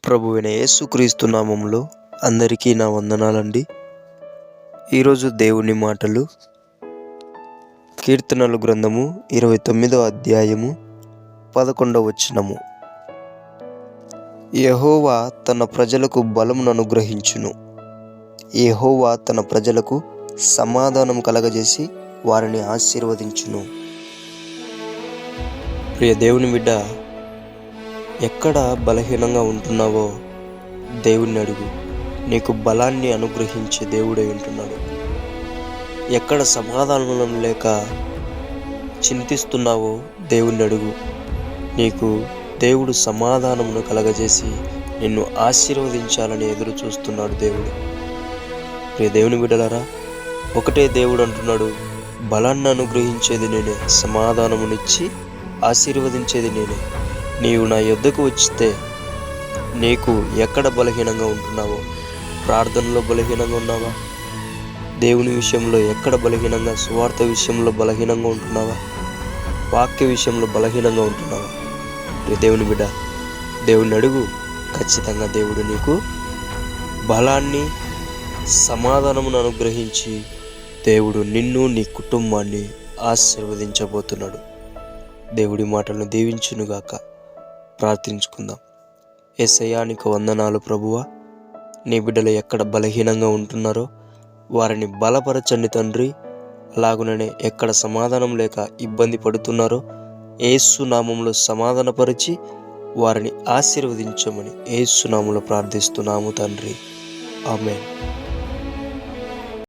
ప్రభువైన యేసుక్రీస్తు నామములో అందరికీ నా వందనాలండి. ఈరోజు దేవుని మాటలు కీర్తనలు గ్రంథము 29వ అధ్యాయము 11వ వచనము. యెహోవా తన ప్రజలకు బలమును అనుగ్రహించును. యెహోవా తన ప్రజలకు సమాధానం కలగజేసి వారిని ఆశీర్వదించును. ప్రియ దేవుని బిడ్డ, ఎక్కడ బలహీనంగా ఉంటున్నావో దేవుణ్ణి అడుగు. నీకు బలాన్ని అనుగ్రహించే దేవుడై ఉంటున్నాడు. ఎక్కడ సమాధానం లేక చింతిస్తున్నావో దేవుణ్ణి అడుగు. నీకు దేవుడు సమాధానమును కలగజేసి నిన్ను ఆశీర్వదించాలని ఎదురు చూస్తున్నాడు దేవుడు. ప్రియ దేవుని బిడ్డలారా, ఒకటే దేవుడు అంటున్నాడు, బలాన్ని అనుగ్రహించేది నేనే, సమాధానమునిచ్చి ఆశీర్వదించేది నేనే. నీవు నా యొద్దకు వచ్చితే నీకు ఎక్కడ బలహీనంగా ఉంటున్నావో, ప్రార్థనలో బలహీనంగా ఉన్నావా? దేవుని విషయంలో ఎక్కడ బలహీనంగా, సువార్త విషయంలో బలహీనంగా ఉంటున్నావా? వాక్య విషయంలో బలహీనంగా ఉంటున్నావా? దేవుని బిడ్డ, దేవుని అడుగు. ఖచ్చితంగా దేవుడు నీకు బలాన్ని, సమాధానమును అనుగ్రహించి దేవుడు నిన్ను, నీ కుటుంబాన్ని ఆశీర్వదించబోతున్నాడు. దేవుడి మాటలను దీవించునుగాక. ప్రార్థించుకుందాం. యేసయ్యా, నీకు వందనాలు ప్రభువా. నీ బిడ్డలు ఎక్కడ బలహీనంగా ఉంటున్నారో వారిని బలపరచండి తండ్రి. అలాగుననే ఎక్కడ సమాధానం లేక ఇబ్బంది పడుతున్నారో యేసు నామములో సమాధానపరిచి వారిని ఆశీర్వదించమని యేసు నామములో ప్రార్థిస్తున్నాము తండ్రి. ఆమేన్.